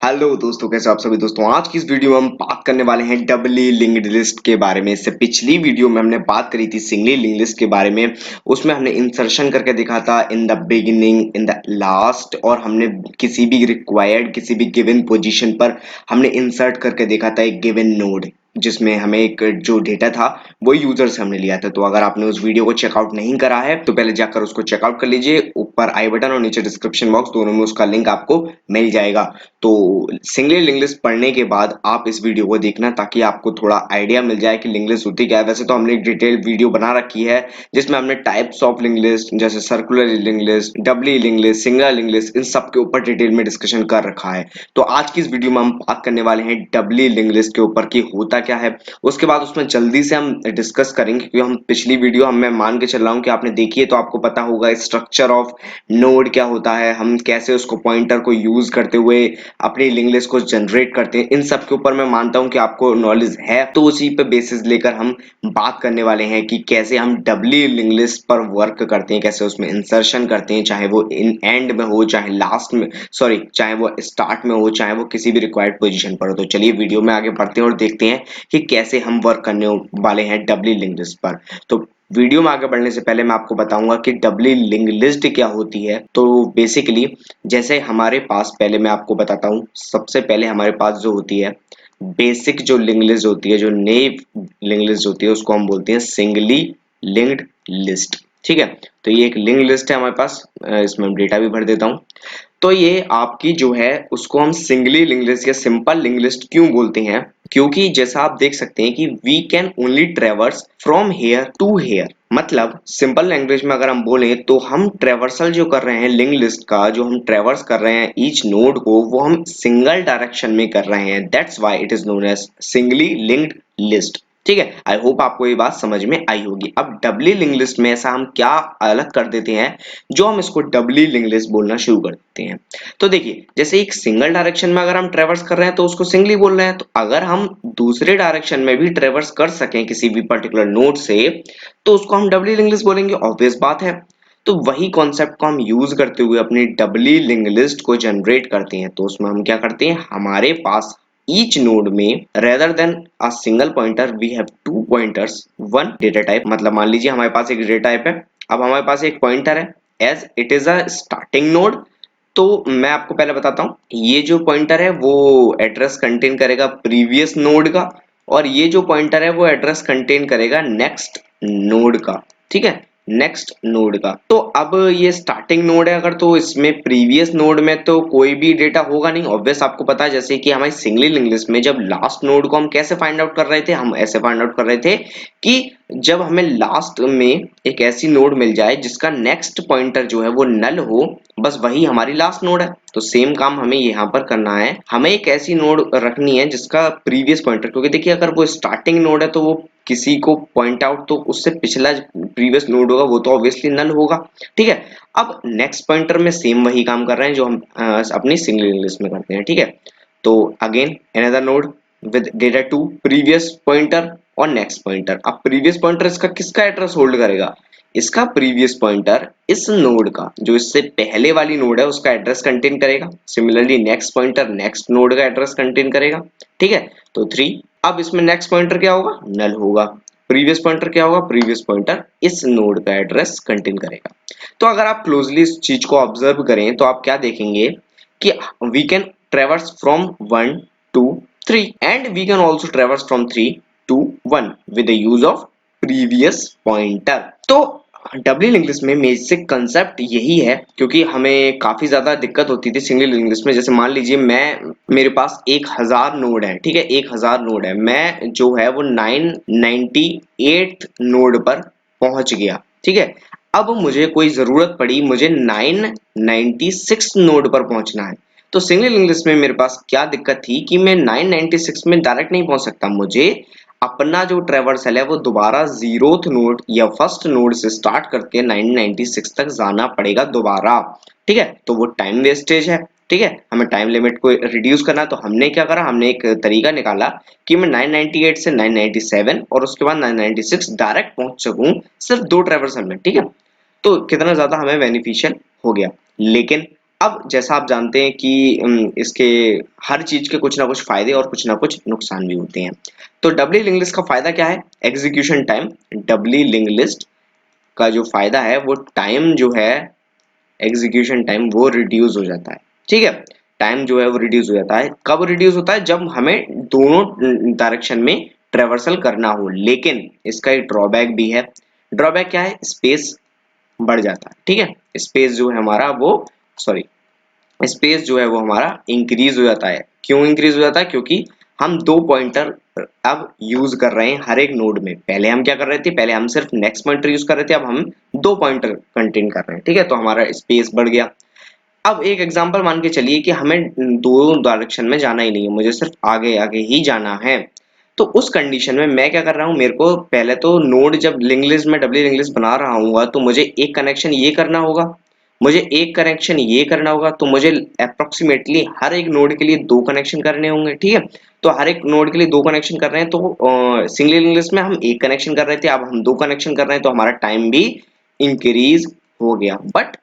Hello दोस्तों, कैसे हो आप सभी दोस्तों। आज की इस वीडियो में हम बात करने वाले हैं डबली लिंक्ड लिस्ट के बारे में। इससे पिछली वीडियो में हमने बात करी थी सिंगली लिंक्ड लिस्ट के बारे में। उसमें हमने इंसर्शन करके दिखा था in the beginning, in the last, और हमने किसी भी रिक्वायर्ड किसी भी गिवन पोजीशन पर हमने इंसर्ट करके देखा था एक गिवन नोड, जिसमें हमें एक जो डेटा था वो यूजर से हमने लिया था। तो अगर आपने उस वीडियो को चेकआउट नहीं करा है तो पहले जाकर उसको चेकआउट कर लीजिए। ऊपर आई बटन और नीचे डिस्क्रिप्शन बॉक्स दोनों में उसका लिंक आपको मिल जाएगा। तो सिंगली लिंक लिस्ट पढ़ने के बाद आप इस वीडियो को देखना, ताकि आपको थोड़ा आइडिया मिल जाए कि लिंक लिस्ट होती क्या है। वैसे तो हमने एक डिटेल वीडियो बना रखी है जिसमें हमने टाइप्स ऑफ लिंक लिस्ट, जैसे circular link list, doubly link list, single link list, इन सब के ऊपर डिटेल में डिस्कशन कर रखा है। तो आज की इस वीडियो में हम बात करने वाले हैं डबली लिंक लिस्ट के ऊपर कि होता क्या है। उसके बाद उसमें जल्दी से हम डिस्कस करेंगे, क्योंकि हम पिछली वीडियो मैं मान के चल रहा हूँ कि आपने देखी है, तो आपको पता होगा स्ट्रक्चर ऑफ नोड क्या होता है, हम कैसे उसको पॉइंटर को यूज करते हुए अपनी लिंक लिस्ट को जनरेट करते हैं। इन सब के ऊपर मैं मानता हूं कि आपको नॉलेज है, तो उसी पे बेसिस लेकर हम बात करने वाले हैं कि कैसे हम डबली लिंक लिस्ट पर वर्क करते हैं, कैसे उसमें इंसर्शन करते हैं, चाहे वो इन एंड में हो, चाहे लास्ट में, सॉरी, चाहे वो स्टार्ट में हो, चाहे वो किसी भी रिक्वायर्ड पोजीशन पर हो। तो चलिए वीडियो में आगे बढ़ते हैं और देखते हैं कि कैसे हम वर्क करने वाले हैं डबली लिंक लिस्ट पर। तो वीडियो में आगे बढ़ने से पहले मैं आपको बताऊंगा कि डबली लिंक लिस्ट क्या होती है। तो बेसिकली जैसे हमारे पास, पहले मैं आपको बताता हूँ, सबसे पहले हमारे पास जो होती है बेसिक जो लिंक लिस्ट होती है, जो नेव लिंक लिस्ट होती है, उसको हम बोलते हैं सिंगली लिंक्ड लिस्ट। ठीक है, तो ये एक लिंक लिस्ट है हमारे पास। इसमें हम डेटा भी भर देता हूँ। तो ये आपकी जो है उसको हम सिंगली लिंक लिस्ट या सिंपल लिंक लिस्ट क्यों बोलते हैं, क्योंकि जैसा आप देख सकते हैं कि we can only traverse from here to here. मतलब सिंपल लैंग्वेज में अगर हम बोले तो हम ट्रेवर्सल जो कर रहे हैं लिंक लिस्ट का, जो हम ट्रेवर्स कर रहे हैं ईच नोड को, वो हम सिंगल डायरेक्शन में कर रहे हैं। That's why it is known as singly linked list. ठीक है, आई होप आपको ये बात समझ में आई होगी। अब डबली लिंक लिस्ट में ऐसा हम क्या अलग कर देते हैं जो हम इसको डबली लिंक लिस्ट बोलना शुरू कर देते हैं। तो देखिए, जैसे एक सिंगल डायरेक्शन में अगर हम ट्रेवर्स कर रहे हैं तो उसको सिंगली बोल रहे हैं, तो अगर हम दूसरे डायरेक्शन में भी ट्रेवर्स कर सकें किसी भी पर्टिकुलर नोड से, तो उसको हम डबली लिंक लिस्ट बोलेंगे। ऑब्वियस बात है। तो वही कॉन्सेप्ट को हम यूज करते हुए अपनी डबली लिंक लिस्ट को जनरेट करते हैं। तो उसमें हम क्या करते हैं, हमारे पास each node में rather than a single pointer we have two pointers, one data type। मतलब मान लीजिए हमारे पास एक डेटा टाइप है, अब हमारे पास एक पॉइंटर है, as it is a starting node। तो मैं आपको पहले बताता हूँ, ये जो पॉइंटर है वो एड्रेस कंटेन करेगा प्रीवियस नोड का, और ये जो पॉइंटर है वो एड्रेस कंटेन करेगा नेक्स्ट नोड का। ठीक है, नेक्स्ट नोड का। तो अब ये स्टार्टिंग नोड है अगर, तो इसमें प्रीवियस नोड में तो कोई भी डेटा होगा नहीं। ऑब्वियस आपको पता है, जैसे कि हमारी सिंगली लिंक लिस्ट में जब लास्ट नोड को हम कैसे फाइंड आउट कर रहे थे, हम ऐसे फाइंड आउट कर रहे थे कि जब हमें लास्ट में एक ऐसी नोड मिल जाए जिसका नेक्स्ट पॉइंटर जो है वो नल हो, बस वही हमारी लास्ट नोड है। तो सेम काम हमें यहाँ पर करना है, हमें एक ऐसी नोड रखनी है जिसका प्रीवियस पॉइंटर, क्योंकि देखिए अगर वो स्टार्टिंग नोड है तो वो किसी को पॉइंट आउट, तो उससे पिछला प्रीवियस नोड होगा वो तो ऑब्वियसली नल होगा। ठीक है, अब नेक्स्ट पॉइंटर में सेम वही काम कर रहे हैं जो हम अपनी सिंगल लिस्ट में करते हैं। ठीक है, तो again another node with data two previous pointer और नेक्स्ट पॉइंटर। अब प्रीवियस पॉइंटर इसका किसका एड्रेस होल्ड करेगा, इसका प्रीवियस पॉइंटर इस नोड का, जो इससे पहले वाली नोड है उसका एड्रेस कंटेन करेगा। Similarly next pointer next node का एड्रेस कंटेन करेगा। ठीक है, तो 3। अब इसमें नेक्स्ट पॉइंटर क्या होगा, नल होगा। प्रीवियस पॉइंटर क्या होगा, प्रीवियस पॉइंटर इस नोड का एड्रेस कंटेन करेगा। तो अगर आप क्लोजली इस चीज को ऑब्जर्व करें तो आप क्या देखेंगे कि we can traverse from 1 to 3 and we can also traverse from 3 to 1 with the use of previous pointer। तो डबली लिंक लिस्ट में बेसिक कंसेप्ट यही है, क्योंकि हमें काफी ज्यादा दिक्कत होती थी सिंगल लिंक लिस्ट में। जैसे मान लीजिए मेरे पास 1000 नोड है। ठीक है, 1000 नोड है, मैं जो है वो 998 नोड पर पहुंच गया। ठीक है, अब मुझे कोई जरूरत पड़ी, मुझे 996 नोड पर पहुंचना है। तो सिंगल लिंक लिस्ट में मेरे पास क्या दिक्कत थी कि मैं 996 में डायरेक्ट नहीं पहुंच सकता, मुझे अपना जो ट्रेवर्सल है वो दोबारा जीरोथ नोड या फर्स्ट नोड से स्टार्ट करके 996 तक जाना पड़ेगा दोबारा। ठीक है, तो वो टाइम वेस्टेज है। ठीक है, हमें टाइम लिमिट को रिड्यूस करना, तो हमने क्या करा, हमने एक तरीका निकाला कि मैं 998 से 997 और उसके बाद 996 डायरेक्ट पहुंच सकूं सिर्फ 2 ट्रेवर्सल में। ठीक है, तो कितना ज्यादा हमें बेनिफिशियल हो गया। लेकिन अब जैसा आप जानते हैं कि इसके हर चीज के कुछ ना कुछ फायदे और कुछ ना कुछ नुकसान भी होते हैं। तो डबली लिंक लिस्ट का फायदा क्या है? Execution time. Doubly link list का जो फायदा है वो टाइम जो है, एग्जीक्यूशन टाइम वो रिड्यूस हो जाता है। ठीक है, टाइम जो है वो रिड्यूस हो जाता है। कब रिड्यूस होता है? जब हमें दोनों डायरेक्शन में ट्रेवर्सल करना हो। लेकिन इसका एक ड्रॉबैक भी है। ड्रॉबैक क्या है? स्पेस बढ़ जाता है। ठीक है, स्पेस जो है हमारा वो, सॉरी, स्पेस जो है वो हमारा इंक्रीज हो जाता है। क्यों इंक्रीज हो जाता है? क्योंकि हम दो पॉइंटर अब यूज कर रहे हैं हर एक नोड में। पहले हम क्या कर रहे थे? पहले हम सिर्फ नेक्स्ट पॉइंटर यूज कर रहे थे, अब हम दो पॉइंटर कंटेन कर रहे हैं। ठीक है, तो हमारा स्पेस बढ़ गया। अब एक एग्जांपल मान के चलिए कि हमें दो डायरेक्शन में जाना ही नहीं है, मुझे सिर्फ आगे आगे ही जाना है। तो उस कंडीशन में मैं क्या कर रहा हूँ? मेरे को पहले तो नोड, जब लिंक लिस्ट में डबली लिंक लिस्ट बना रहा हूँ तो मुझे एक कनेक्शन ये करना होगा, मुझे एक कनेक्शन ये करना होगा, तो मुझे अप्रोक्सीमेटली हर एक नोड के लिए दो कनेक्शन करने होंगे। ठीक है, तो हर एक नोड के लिए दो कनेक्शन कर रहे हैं, तो सिंगल लिंक लिस्ट में हम एक कनेक्शन कर रहे थे, अब हम दो कनेक्शन कर रहे हैं, तो हमारा टाइम भी इंक्रीज हो गया। बट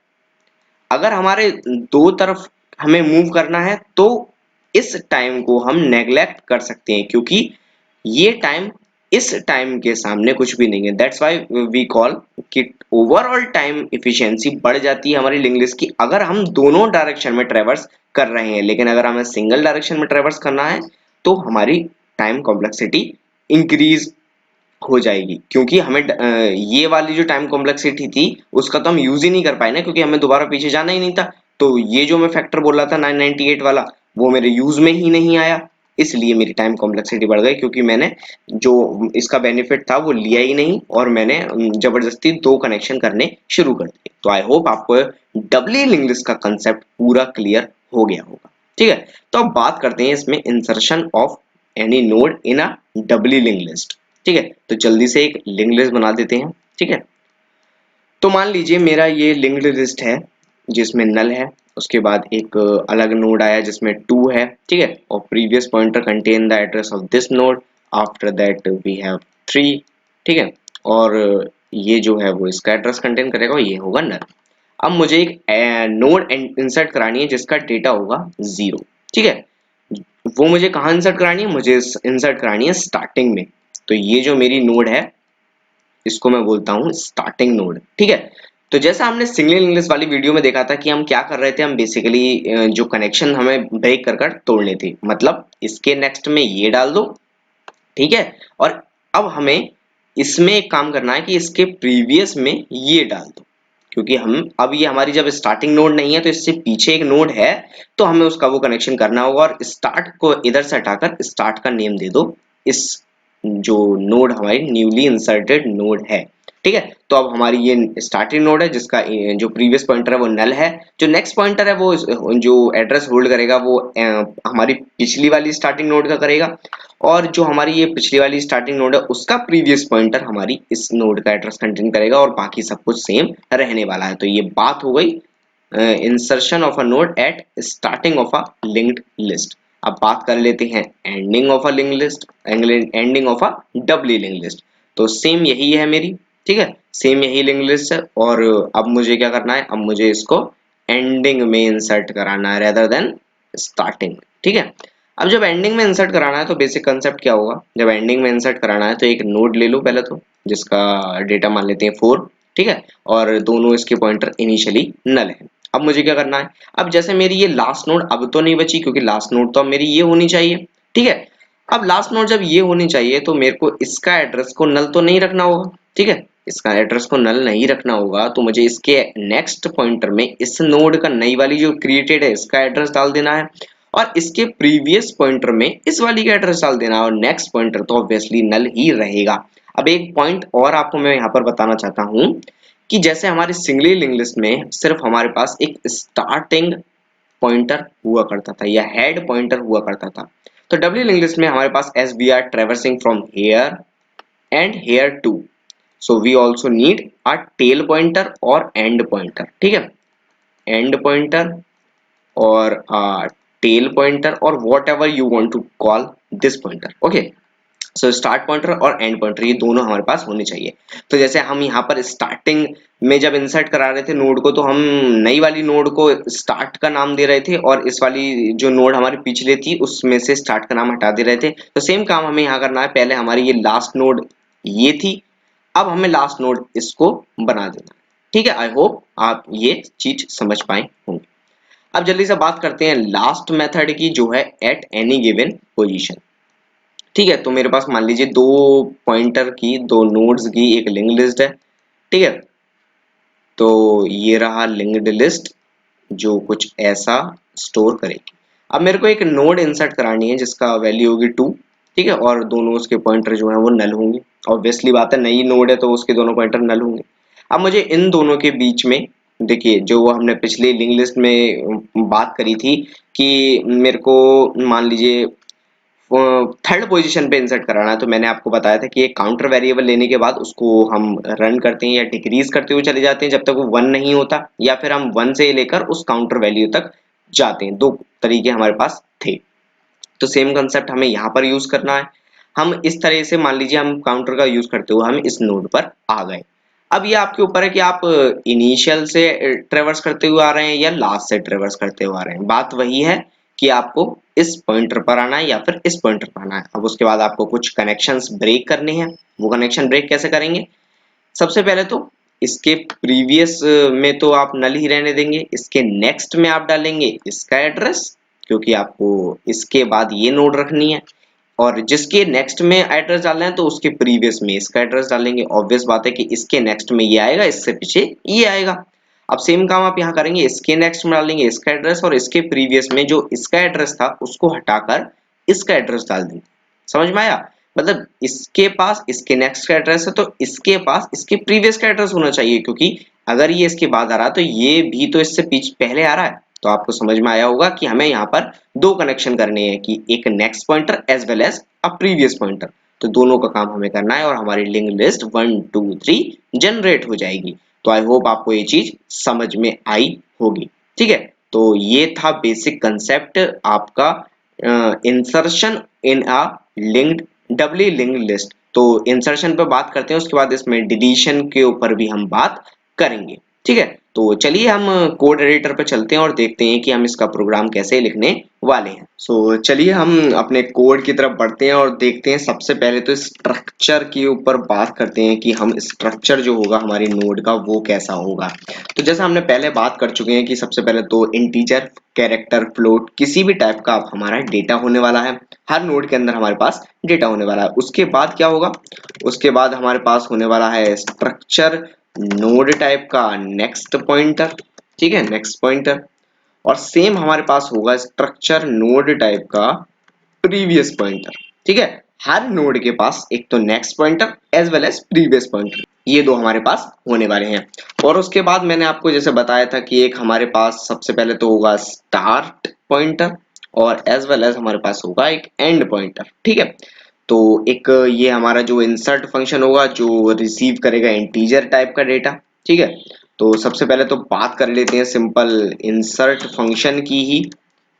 अगर हमारे दो तरफ हमें मूव करना है तो इस टाइम को हम नेग्लेक्ट कर सकते हैं, क्योंकि ये टाइम इस टाइम के सामने कुछ भी नहीं है। दैट्स व्हाई वी कॉल कि ओवरऑल टाइम इफिशिएंसी बढ़ जाती है हमारी लिंक लिस्ट की, अगर हम दोनों डायरेक्शन में ट्रेवर्स कर रहे हैं। लेकिन अगर हमें सिंगल डायरेक्शन में ट्रेवर्स करना है तो हमारी टाइम कॉम्प्लेक्सिटी इंक्रीज हो जाएगी, क्योंकि हमें ये वाली जो टाइम कॉम्प्लेक्सिटी थी उसका तो हम यूज ही नहीं कर पाए ना, क्योंकि हमें दोबारा पीछे जाना ही नहीं था। तो ये जो मैं फैक्टर बोल रहा था 998 वाला, वो मेरे यूज में ही नहीं आया, इसलिए मेरी टाइम कॉम्प्लेक्सिटी बढ़ गई, क्योंकि मैंने जो इसका बेनिफिट था वो लिया ही नहीं और मैंने जबरदस्ती दो कनेक्शन करने शुरू कर दिए। तो आई होप आपको डबली लिंक लिस्ट का कंसेप्ट पूरा क्लियर हो गया होगा। ठीक है, तो अब बात करते हैं इसमें insertion of any node in a doubly link list. ठीक है, तो जल्दी से एक लिंक लिस्ट बना देते हैं। ठीक है, तो मान लीजिए मेरा ये लिंक्ड लिस्ट है जिसमें नल है, उसके बाद एक अलग नोड आया जिसमें टू है। ठीक है, और previous pointer contain the address of this node, after that we have three. ठीक है, और ये जो है वो इसका एड्रेस कंटेन करेगा और ये होगा नल। अब मुझे एक नोड इंसर्ट करानी है जिसका डेटा होगा 0। ठीक है, वो मुझे कहाँ इंसर्ट करानी है? मुझे इंसर्ट करानी है स्टार्टिंग में। तो ये जो मेरी नोड है इसको मैं बोलता हूँ स्टार्टिंग नोड। ठीक है, तो जैसा हमने सिंगल इंग्लिश वाली वीडियो में देखा था कि हम क्या कर रहे थे, हम बेसिकली जो कनेक्शन हमें ब्रेक कर कर तोड़ने थे, मतलब इसके नेक्स्ट में ये डाल दो। ठीक है, और अब हमें इसमें एक काम करना है कि इसके प्रीवियस में ये डाल दो, क्योंकि हम अब ये हमारी जब स्टार्टिंग नोड नहीं है तो इससे पीछे एक नोड है, तो हमें उसका वो कनेक्शन करना होगा। और स्टार्ट को इधर से हटाकर स्टार्ट का नेम दे दो इस जो नोड हमारी न्यूली इंसर्टेड नोड है। ठीक है, तो अब हमारी ये स्टार्टिंग नोड है जिसका जो प्रीवियस पॉइंटर है वो नल है, जो नेक्स्ट पॉइंटर है वो जो एड्रेस होल्ड करेगा वो हमारी पिछली वाली स्टार्टिंग नोड का करेगा, और जो हमारी ये पिछली वाली स्टार्टिंग नोड है उसका प्रीवियस पॉइंटर हमारी इस नोड का एड्रेस कंटेन करेगा, और बाकी सब कुछ सेम रहने वाला है। तो ये बात हो गई insertion of a node at starting of a linked list. अब बात कर लेते हैं ending of a link list, ending of a doubly link list. तो सेम यही है मेरी। ठीक है, सेम यही लिंक लिस्ट है, और अब मुझे क्या करना है? अब मुझे इसको एंडिंग में इंसर्ट कराना है रेदर देन स्टार्टिंग। ठीक है, अब जब एंडिंग में इंसर्ट कराना है तो बेसिक कंसेप्ट क्या होगा? जब एंडिंग में इंसर्ट कराना है तो एक नोड ले लो पहले तो, जिसका डेटा मान लेते हैं 4। ठीक है, और दोनों इसके पॉइंटर इनिशियली नल है। अब मुझे क्या करना है? अब जैसे मेरी ये लास्ट नोड अब तो नहीं बची, क्योंकि लास्ट नोड तो अब मेरी ये होनी चाहिए। ठीक है, अब लास्ट नोड जब ये होनी चाहिए तो मेरे को इसका एड्रेस को नल तो नहीं रखना होगा। ठीक है, इसका एड्रेस को नल नहीं रखना होगा, तो मुझे इसके नेक्स्ट पॉइंटर में इस नोड का नई वाली जो क्रिएटेड है इसका एड्रेस डाल देना है, और इसके प्रीवियस पॉइंटर में इस वाली का एड्रेस डाल देना है, और नेक्स्ट पॉइंटर तो ऑब्वियसली नल ही रहेगा। अब एक पॉइंट और आपको मैं यहाँ पर बताना चाहता हूँ कि जैसे हमारी सिंगली लिंक लिस्ट में सिर्फ हमारे पास एक स्टार्टिंग पॉइंटर हुआ करता था या हेड पॉइंटर हुआ करता था, तो डब्ल्यू लिंक लिस्ट में हमारे पास as we are traversing from here and here too, so we also need a tail pointer और एंड पॉइंटर। ठीक है, एंड पॉइंटर और टेल पॉइंटर और whatever you want to call this pointer. Okay, so start pointer और end pointer ये दोनों हमारे पास होने चाहिए। तो जैसे हम यहाँ पर स्टार्टिंग में जब इंसर्ट करा रहे थे नोड को, तो हम नई वाली नोड को स्टार्ट का नाम दे रहे थे और इस वाली जो नोड हमारी पिछले थी उसमें से स्टार्ट का नाम हटा दे रहे थे। तो सेम काम हमें यहाँ करना है। पहले हमारी ये लास्ट नोड ये थी, अब हमें लास्ट नोड इसको बना देना है। ठीक है, आई होप आप ये चीज समझ पाए होंगे। अब जल्दी से बात करते हैं लास्ट मेथड की, जो है एट एनी गिवन पोजीशन। ठीक है, तो मेरे पास मान लीजिए दो पॉइंटर की, दो नोड्स की एक लिंक्ड लिस्ट है। ठीक है, तो ये रहा लिंक्ड लिस्ट जो कुछ ऐसा स्टोर करेगी। अब मेरे को एक नोड इंसर्ट करानी है जिसका वैल्यू होगी 2। ठीक है, और दोनों उसके पॉइंटर जो है वो नल होंगे। ऑब्वियसली बात है, नई नोड है तो उसके दोनों पॉइंटर नल होंगे। अब मुझे इन दोनों के बीच में, देखिए जो हमने पिछले लिंक लिस्ट में बात करी थी कि मेरे को मान लीजिए थर्ड पोजीशन पे इंसर्ट कराना है, तो मैंने आपको बताया था कि एक काउंटर वेरिएबल लेने के बाद उसको हम रन करते हैं या डिक्रीज करते हुए चले जाते हैं जब तक वो 1 नहीं होता, या फिर हम 1 से लेकर उस काउंटर वैल्यू तक जाते हैं। दो तरीके हमारे पास थे। तो सेम कंसेप्ट हमें यहाँ पर यूज करना है। हम इस तरह से मान लीजिए हम काउंटर का यूज करते हुए हम इस नोड पर आ गए। अब ये आपके ऊपर है कि आप इनिशियल से ट्रेवर्स करते हुए आ रहे हैं या लास्ट से ट्रेवर्स करते हुए आ रहे हैं। बात वही है कि आपको इस पॉइंटर पर आना है या फिर इस पॉइंटर पर आना है। अब उसके बाद आपको कुछ कनेक्शंस ब्रेक करने हैं। वो कनेक्शन ब्रेक कैसे करेंगे? सबसे पहले तो इसके प्रीवियस में तो आप नल ही रहने देंगे, इसके नेक्स्ट में आप डालेंगे इसका एड्रेस, क्योंकि आपको इसके बाद ये नोड रखनी है, और जिसके नेक्स्ट में एड्रेस डालना है तो उसके प्रीवियस में इसका एड्रेस डालेंगे। ऑब्वियस बात है कि इसके नेक्स्ट में ये आएगा, इससे पीछे ये आएगा। अब सेम काम आप यहाँ करेंगे, इसके नेक्स्ट में डालेंगे इसका एड्रेस और इसके प्रीवियस में जो इसका एड्रेस था उसको हटाकर इसका एड्रेस डाल देंगे। समझ में आया? मतलब इसके पास इसके नेक्स्ट का एड्रेस है तो इसके पास इसके प्रीवियस का एड्रेस होना चाहिए, क्योंकि अगर ये इसके बाद आ रहा है तो ये भी तो इससे पीछे पहले आ रहा है। तो आपको समझ में आया होगा कि हमें यहाँ पर दो कनेक्शन करने हैं, कि एक next pointer as well as a previous pointer. तो दोनों का काम हमें करना है और हमारी लिंक लिस्ट 1 2 3 जनरेट हो जाएगी। तो आई होप आपको ये चीज समझ में आई होगी। ठीक है, तो ये था बेसिक कंसेप्ट आपका इंसर्शन इन अ लिंक्ड डबली लिंक्ड लिस्ट। तो इंसर्शन पे बात करते हैं, उसके बाद इसमें डिलीशन के ऊपर भी हम बात करेंगे। ठीक है, तो चलिए हम कोड एडिटर पे चलते हैं और देखते हैं कि हम इसका प्रोग्राम कैसे लिखने वाले हैं। सो चलिए हम अपने कोड की तरफ बढ़ते हैं और देखते हैं। सबसे पहले तो स्ट्रक्चर के ऊपर बात करते हैं कि हम स्ट्रक्चर जो होगा हमारी नोड का वो कैसा होगा। तो जैसा हमने पहले बात कर चुके हैं कि सबसे पहले तो इंटीजर, कैरेक्टर, फ्लोट किसी भी टाइप का हमारा डेटा होने वाला है। हर नोड के अंदर हमारे पास डेटा होने वाला है। उसके बाद क्या होगा? उसके बाद हमारे पास होने वाला है स्ट्रक्चर नोड टाइप का नेक्स्ट पॉइंटर। ठीक है, नेक्स्ट पॉइंटर। और सेम हमारे पास होगा स्ट्रक्चर नोड टाइप का प्रीवियस पॉइंटर। ठीक है, हर नोड के पास एक तो next pointer as well as previous pointer, ये दो हमारे पास होने वाले हैं। और उसके बाद मैंने आपको जैसे बताया था कि एक हमारे पास सबसे पहले तो होगा स्टार्ट पॉइंटर और एज वेल एज हमारे पास होगा एक एंड पॉइंटर। ठीक है, तो एक ये हमारा जो इंसर्ट फंक्शन होगा जो रिसीव करेगा इंटीजर टाइप का डेटा। ठीक है, तो सबसे पहले तो बात कर लेते हैं सिंपल इंसर्ट फंक्शन की ही,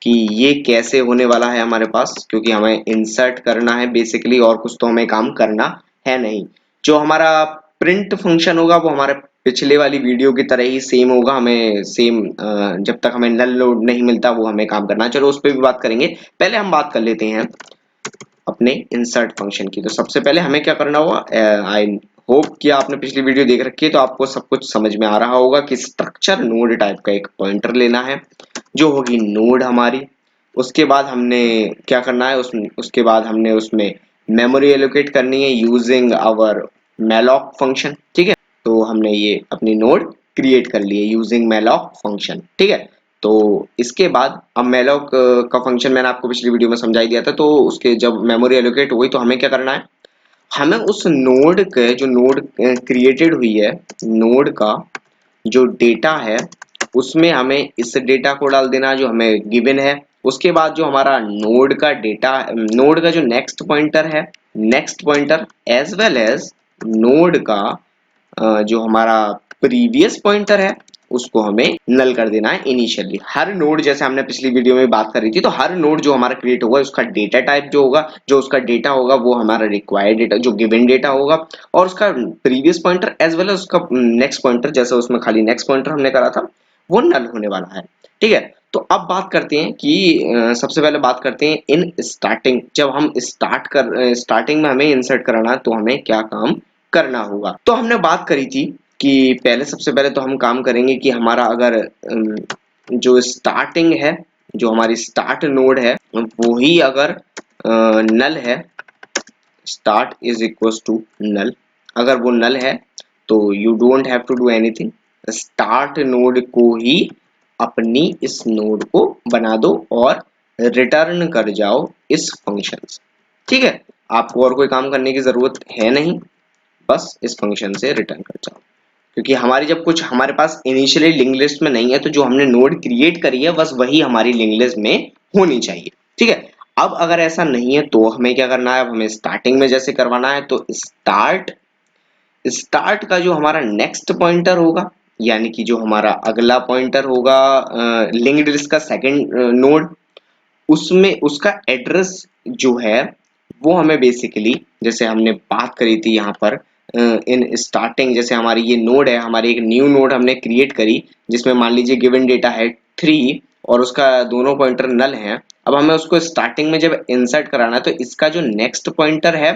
कि ये कैसे होने वाला है हमारे पास, क्योंकि हमें इंसर्ट करना है बेसिकली, और कुछ तो हमें काम करना है नहीं। जो हमारा प्रिंट फंक्शन होगा वो हमारे पिछले वाली वीडियो की तरह ही सेम होगा। हमें सेम जब तक हमें नल नोड नहीं मिलता वो हमें काम करना है। चलो उस पर भी बात करेंगे, पहले हम बात कर लेते हैं अपने इंसर्ट फंक्शन की। तो सबसे पहले हमें क्या करना होगा, आई होप कि आपने पिछली वीडियो देख रखी है तो आपको सब कुछ समझ में आ रहा होगा कि स्ट्रक्चर नोड टाइप का एक पॉइंटर लेना है जो होगी नोड हमारी। उसके बाद हमने क्या करना है, उसके बाद हमने उसमें मेमोरी एलोकेट करनी है यूजिंग आवर मैलॉक फंक्शन। ठीक है, तो हमने ये अपनी नोड क्रिएट कर ली है यूजिंग मैलॉक फंक्शन। ठीक है, तो इसके बाद अब मैलॉक का फंक्शन मैंने आपको पिछली वीडियो में समझा ही दिया था। तो उसके जब मेमोरी एलोकेट हो गई तो हमें क्या करना है, हमें उस नोड के जो नोड क्रिएटेड हुई है, नोड का जो डेटा है उसमें हमें इस डेटा को डाल देना जो हमें गिवन है। उसके बाद जो हमारा नोड का डेटा, नोड का जो नेक्स्ट पॉइंटर है, next pointer as well as node का जो हमारा प्रीवियस पॉइंटर है उसको हमें नल कर देना है इनिशियली। हर नोड, जैसे हमने पिछली वीडियो में बात करी थी, तो हर नोड जो हमारा क्रिएट होगा उसका डेटा टाइप जो होगा, जो उसका डेटा होगा वो हमारा रिक्वायर्ड डेटा, जो गिवन डेटा होगा, और उसका previous pointer as well as उसका नेक्स्ट पॉइंटर, जैसे उसमें खाली नेक्स्ट पॉइंटर हमने करा था, वो नल होने वाला है। ठीक है, तो अब बात करते हैं कि सबसे पहले बात करते हैं इन स्टार्टिंग। जब हम स्टार्टिंग में हमें इंसर्ट कराना है तो हमें क्या काम करना होगा। तो हमने बात करी थी कि पहले, सबसे पहले तो हम काम करेंगे कि हमारा अगर जो स्टार्टिंग है, जो हमारी स्टार्ट नोड है, वो ही अगर नल है, start is equals to null, अगर वो नल है तो you don't have to do anything, start node को ही अपनी इस नोड को बना दो और रिटर्न कर जाओ इस फंक्शन से। ठीक है, आपको और कोई काम करने की जरूरत है नहीं, बस इस फंक्शन से रिटर्न कर जाओ, क्योंकि हमारी जब कुछ हमारे पास इनिशियली लिंक लिस्ट में नहीं है तो जो हमने नोड क्रिएट करी है बस वही हमारी लिंक लिस्ट में होनी चाहिए। ठीक है, अब अगर ऐसा नहीं है तो हमें क्या करना है, अब हमें स्टार्टिंग में जैसे करवाना है तो स्टार्ट स्टार्ट का जो हमारा नेक्स्ट पॉइंटर होगा, यानी कि जो हमारा अगला पॉइंटर होगा लिंक्ड लिस्ट का सेकंड नोड, उसमें उसका एड्रेस जो है वो हमें बेसिकली, जैसे हमने बात करी थी यहाँ पर इन स्टार्टिंग, जैसे हमारी ये नोड है, हमारी एक न्यू नोड हमने क्रिएट करी जिसमें मान लीजिए गिवन डेटा है 3 और उसका दोनों पॉइंटर नल हैं। अब हमें उसको स्टार्टिंग में जब इंसर्ट कराना है तो इसका जो नेक्स्ट पॉइंटर है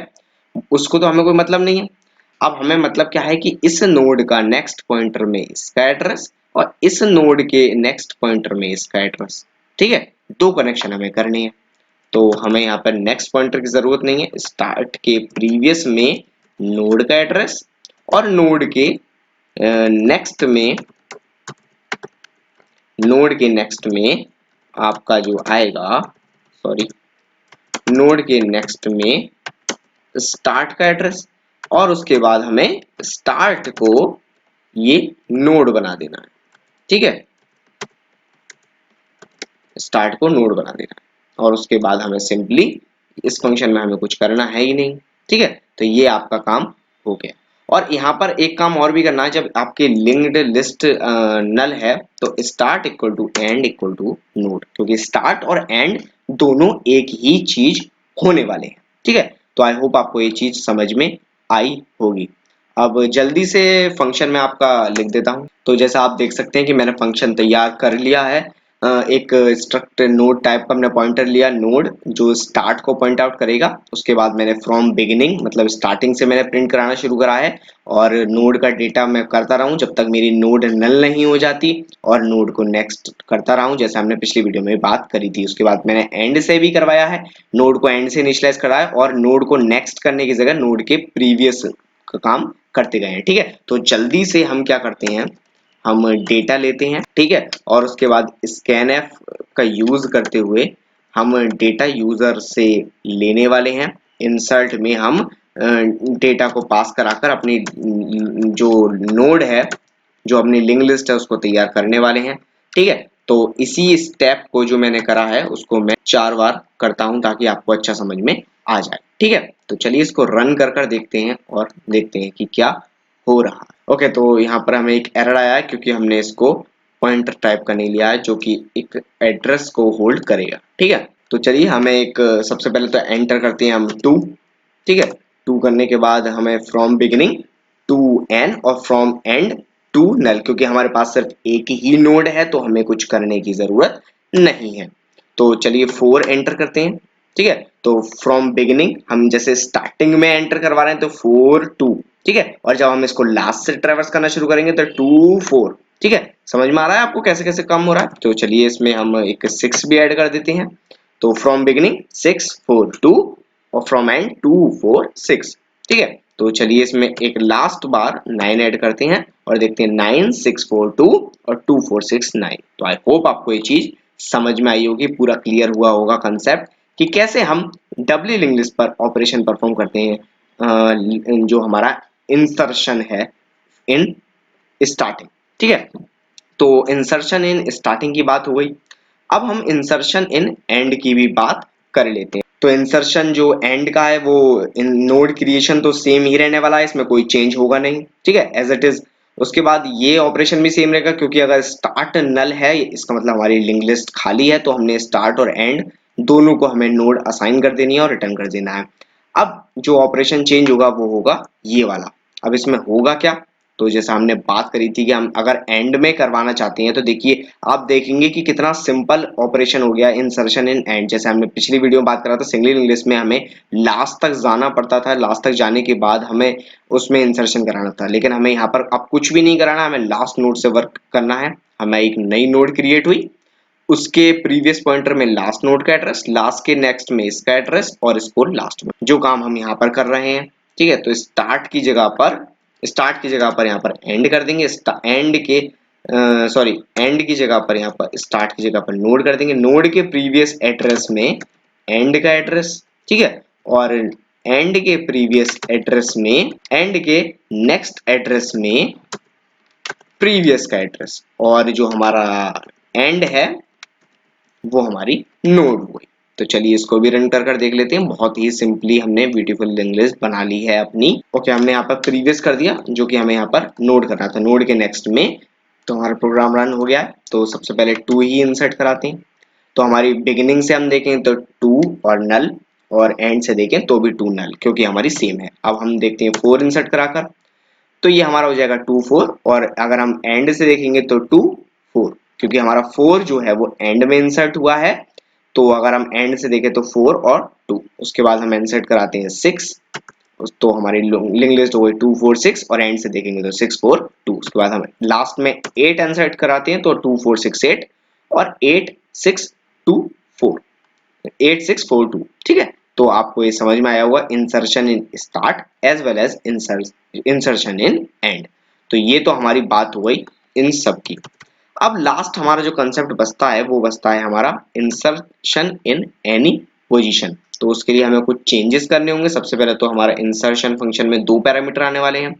उसको तो हमें कोई मतलब नहीं है। अब हमें मतलब क्या है कि इस नोड का नेक्स्ट पॉइंटर में इसका एड्रेस और इस नोड के नेक्स्ट पॉइंटर में इसका एड्रेस। ठीक है, दो कनेक्शन हमें करनी है, तो हमें यहाँ पर नेक्स्ट पॉइंटर की जरूरत नहीं है, स्टार्ट के प्रीवियस में नोड का एड्रेस और नोड के नेक्स्ट में आपका जो आएगा, सॉरी, नोड के नेक्स्ट में स्टार्ट का एड्रेस, और उसके बाद हमें स्टार्ट को ये नोड बना देना है। ठीक है, स्टार्ट को नोड बना देना है और उसके बाद हमें सिंपली इस फंक्शन में हमें कुछ करना है ही नहीं। ठीक है, तो ये आपका काम हो गया। और यहाँ पर एक काम और भी करना है, जब आपके लिंक्ड लिस्ट नल है तो start equal to end equal to node, क्योंकि स्टार्ट और एंड दोनों एक ही चीज होने वाले हैं। ठीक है, तो आई होप आपको ये चीज समझ में आई होगी। अब जल्दी से फंक्शन में आपका लिख देता हूँ। तो जैसा आप देख सकते हैं कि मैंने फंक्शन तैयार कर लिया है। एक स्ट्रक्ट नोड टाइप का हमने पॉइंटर लिया, नोड जो स्टार्ट को पॉइंट आउट करेगा। उसके बाद मैंने फ्रॉम बिगिनिंग मतलब स्टार्टिंग से मैंने प्रिंट कराना शुरू करा है और नोड का डेटा मैं करता रहूं जब तक मेरी नोड नल नहीं हो जाती, और नोड को नेक्स्ट करता रहूं जैसे हमने पिछली वीडियो में बात करी थी। उसके बाद मैंने एंड से भी करवाया है, नोड को एंड से इनिशियलाइज कराया और नोड को नेक्स्ट करने की जगह नोड के प्रीवियस का काम करते गए हैं। ठीक है, तो जल्दी से हम क्या करते हैं, हम डेटा लेते हैं। ठीक है, और उसके बाद स्कैनएफ का यूज करते हुए हम डेटा यूजर से लेने वाले हैं। इंसर्ट में हम डेटा को पास कराकर अपनी जो नोड है, जो अपनी लिंक लिस्ट है उसको तैयार करने वाले हैं। ठीक है, तो इसी स्टेप को जो मैंने करा है उसको मैं 4 बार करता हूं ताकि आपको अच्छा समझ में आ जाए। ठीक है, तो चलिए इसको रन कर देखते हैं और देखते हैं कि क्या हो रहा है। ओके, तो यहाँ पर हमें एक एरर आया है क्योंकि हमने इसको पॉइंटर टाइप का नहीं लिया है जो कि एक एड्रेस को होल्ड करेगा। ठीक है, तो चलिए हमें एक सबसे पहले तो एंटर करते हैं हम 2। ठीक है, 2 करने के बाद हमें फ्रॉम बिगिनिंग टू एन और फ्रॉम एंड टू नल, क्योंकि हमारे पास सिर्फ एक ही नोड है तो हमें कुछ करने की जरूरत नहीं है। तो चलिए 4 एंटर करते हैं। ठीक है, तो फ्रॉम बिगिनिंग हम जैसे स्टार्टिंग में एंटर करवा रहे हैं तो 4 2। ठीक है, और जब हम इसको लास्ट से ट्रेवर्स करना शुरू करेंगे तो 2 4। ठीक है, समझ में आ रहा है आपको कैसे कैसे काम हो रहा है। तो चलिए इसमें हम एक 6 भी ऐड कर देते हैं। तो फ्रॉम बिगिनिंग 6 4 2 और फ्रॉम एंड 2 4 6। ठीक है, तो चलिए इसमें एक लास्ट बार 9 ऐड करते हैं और देखते हैं 9 6 4 2 और 2 4 6 9। तो आई होप आपको ये चीज समझ में आई होगी, पूरा क्लियर हुआ होगा कंसेप्ट कि कैसे हम डबली लिंक लिस्ट पर ऑपरेशन परफॉर्म करते हैं, जो हमारा इंसर्शन है इन स्टार्टिंग। ठीक है, तो इंसर्शन इन स्टार्टिंग की बात हो गई। अब हम इंसर्शन इन एंड की भी बात कर लेते हैं। तो इंसर्शन जो एंड का है वो इन नोड क्रिएशन तो सेम ही रहने वाला है, इसमें कोई चेंज होगा नहीं। ठीक है, एज इट इज उसके बाद ये ऑपरेशन भी सेम रहेगा, क्योंकि अगर स्टार्ट नल है इसका मतलब हमारी लिंक लिस्ट खाली है, तो हमने स्टार्ट और एंड दोनों को हमें नोड असाइन कर देनी है और रिटर्न कर देना है। अब जो ऑपरेशन चेंज होगा वो होगा ये वाला। अब इसमें होगा क्या, तो जैसा हमने बात करी थी कि हम अगर एंड में करवाना चाहते हैं तो देखिए आप देखेंगे कि कितना सिंपल ऑपरेशन हो गया इंसर्शन इन एंड। जैसे हमने पिछली वीडियो में बात करा था सिंगल इंग्लिश में हमें लास्ट तक जाना पड़ता था, लास्ट तक जाने के बाद हमें उसमें इंसर्शन कराना था, लेकिन हमें यहाँ पर अब कुछ भी नहीं कराना, हमें लास्ट नोड से वर्क करना है। हमें एक नई नोड क्रिएट हुई, उसके प्रीवियस पॉइंटर में लास्ट नोड का एड्रेस, लास्ट के नेक्स्ट में इसका एड्रेस और इसको लास्ट में, जो काम हम यहाँ पर कर रहे हैं। ठीक है, तो स्टार्ट की जगह पर यहाँ पर एंड कर देंगे, एंड के सॉरी एंड की जगह पर यहाँ पर स्टार्ट की जगह पर नोड कर देंगे, नोड के प्रीवियस एड्रेस में एंड का एड्रेस। ठीक है, और एंड के प्रीवियस एड्रेस में एंड के नेक्स्ट एड्रेस में प्रीवियस का एड्रेस, और जो हमारा एंड है वो हमारी नोड हुई। तो चलिए इसको भी रन कर देख लेते हैं। बहुत ही सिंपली हमने ब्यूटीफुल इंग्लिश बना ली है अपनी। ओके, हमने यहाँ पर प्रीवियस कर दिया जो कि हमें यहाँ पर नोड करना था, नोड के नेक्स्ट में। तो हमारा प्रोग्राम रन हो गया है। तो सबसे पहले 2 ही इंसर्ट कराते हैं। तो हमारी बिगिनिंग से हम देखें तो 2 और नल, और एंड से देखें तो भी 2 नल, क्योंकि हमारी सेम है। अब हम देखते हैं 4 इंसर्ट कराकर, तो ये हमारा हो जाएगा 2 4, और अगर हम एंड से देखेंगे तो 2 4, क्योंकि हमारा 4 जो है वो एंड में इंसर्ट हुआ है। तो अगर हम एंड से देखें तो 4 और 2, उसके बाद हम इंसर्ट कराते हैं 6, तो हमारी लिंक लिस्ट हो गई 2 4 6, और एंड से देखेंगे तो 6 4 2। उसके बाद हम लास्ट में 8 इंसर्ट कराते हैं, तो 2 4 6 8 और 8 6 2 4, 8 6 4 2। ठीक है, तो आपको ये समझ में आया होगा insertion in start as well as insertion in end. तो ये तो हमारी बात हो गई इन सब की। अब लास्ट हमारा जो कंसेप्ट बचता है वो बचता है हमारा इंसर्शन इन एनी पोजीशन। तो उसके लिए हमें कुछ चेंजेस करने होंगे। सबसे पहले तो हमारा इंसर्शन फंक्शन में 2 पैरामीटर आने वाले हैं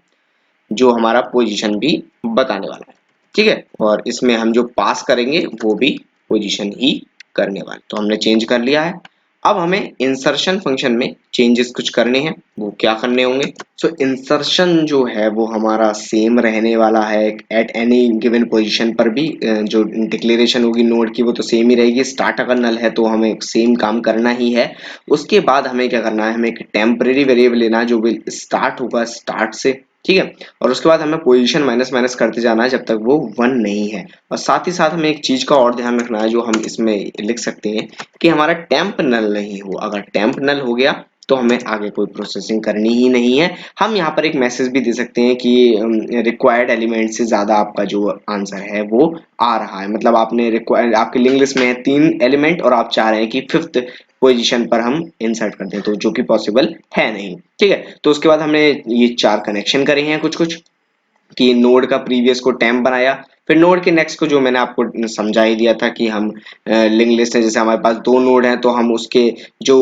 जो हमारा पोजीशन भी बताने वाला है। ठीक है, और इसमें हम जो पास करेंगे वो भी पोजीशन ही करने वाले। तो हमने चेंज कर लिया है। अब हमें इंसर्शन फंक्शन में चेंजेस कुछ करने हैं, वो क्या करने होंगे। सो इंसर्शन जो है वो हमारा सेम रहने वाला है एट एनी गिवन पोजीशन पर भी। जो डिक्लेरेशन होगी नोड की वो तो सेम ही रहेगी। स्टार्ट अगर नल है तो हमें सेम काम करना ही है। उसके बाद हमें क्या करना है, हमें एक टेम्परेरी वेरिएबल लेना है जो भी स्टार्ट होगा स्टार्ट से। ठीक है, और उसके बाद हमें पोजीशन माइनस माइनस करते जाना है जब तक वो 1 नहीं है। और साथ ही साथ हमें एक चीज का और ध्यान रखना है जो हम इसमें लिख सकते हैं कि हमारा टेम्प नल नहीं हो। अगर टेम्प नल हो गया तो हमें आगे कोई प्रोसेसिंग करनी ही नहीं है। हम यहाँ पर एक मैसेज भी दे सकते हैं कि रिक्वायर्ड एलिमेंट से ज्यादा आपका जो आंसर है वो आ रहा है। मतलब आपने रिक्वायर्ड, आपके लिंक लिस्ट में है 3 एलिमेंट और आप चाह रहे हैं कि 5th पोजीशन पर हम इंसर्ट कर दें, तो जो कि पॉसिबल है नहीं। ठीक है, तो उसके बाद हमने ये 4 कनेक्शन करे हैं कुछ कुछ, कि नोड का प्रीवियस को टेम्प बनाया, फिर नोड के नेक्स्ट को जो मैंने आपको समझा ही दिया था कि हम लिंक लिस्ट है, जैसे हमारे पास 2 नोड हैं तो हम उसके जो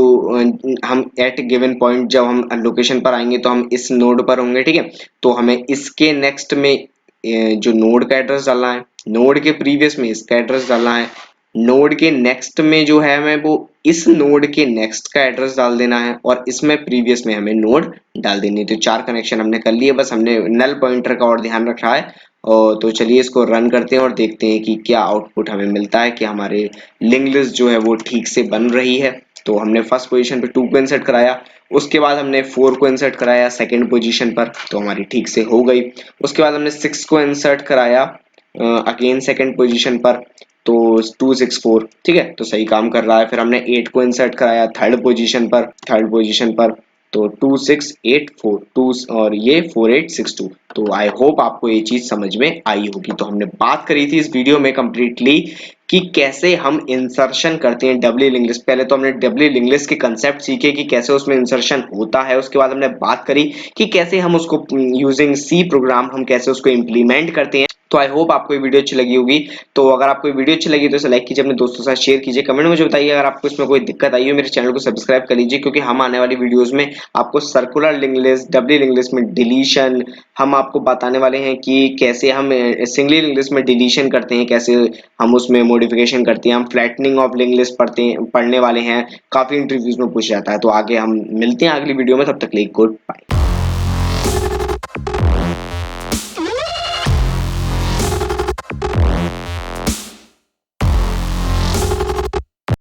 हम एट गिवन पॉइंट जब हम लोकेशन पर आएंगे तो हम इस नोड पर होंगे। ठीक है, तो हमें इसके नेक्स्ट में जो नोड का एड्रेस डालना है, नोड के प्रीवियस में इसका एड्रेस डालना है, नोड के नेक्स्ट में जो है हमें वो इस नोड के नेक्स्ट का एड्रेस डाल देना है, और इसमें प्रीवियस में हमें नोड डाल देनी है। तो 4 कनेक्शन हमने कर लिए, बस हमने नल पॉइंटर का और ध्यान रखा है। और तो चलिए इसको रन करते हैं और देखते हैं कि क्या आउटपुट हमें मिलता है, कि हमारे लिंक लिस्ट जो है वो ठीक से बन रही है। तो हमने फर्स्ट पोजीशन पे 2 को इंसर्ट कराया, उसके बाद हमने 4 को इंसर्ट कराया सेकंड पोजीशन पर, तो हमारी ठीक से हो गई। उसके बाद हमने 6 को इंसर्ट कराया अगेन सेकंड पोजीशन पर, तो 2 6 4। ठीक है, तो सही काम कर रहा है। फिर हमने 8 को इंसर्ट कराया थर्ड पोजीशन पर, तो 2 6 8 4 2 और ये 4 8 6 2। तो आई होप आपको ये चीज समझ में आई होगी। तो हमने बात करी थी इस वीडियो में कंप्लीटली कि कैसे हम इंसर्शन करते हैं डब्ल्यू लिंक लिस्ट। पहले तो हमने डब्ल्यू लिंक लिस्ट के कंसेप्ट सीखे कि कैसे उसमें इंसर्शन होता है। उसके बाद हमने बात करी कि कैसे हम उसको यूजिंग सी प्रोग्राम हम कैसे उसको इम्प्लीमेंट करते हैं। तो आई होप आपको ये वीडियो अच्छी लगी होगी। तो अगर आपको ये वीडियो अच्छी लगी तो इसे लाइक कीजिए, अपने दोस्तों के साथ शेयर कीजिए, कमेंट में मुझे बताइए अगर आपको इसमें कोई दिक्कत आई हो। मेरे चैनल को सब्सक्राइब कर लीजिए, क्योंकि हम आने वाली वीडियोस में आपको circular link list, W link list में डिलीशन हम आपको बताने वाले हैं कि कैसे हम सिंगल लिंक लिस्ट में डिलीशन करते हैं, कैसे हम उसमें मॉडिफिकेशन करते हैं। हम फ्लैटनिंग ऑफ लिंक लिस्ट पढ़ने वाले हैं, काफी इंटरव्यूज में पूछा जाता है। तो आगे हम मिलते हैं अगली वीडियो में, तब तक के लिए गुड बाय।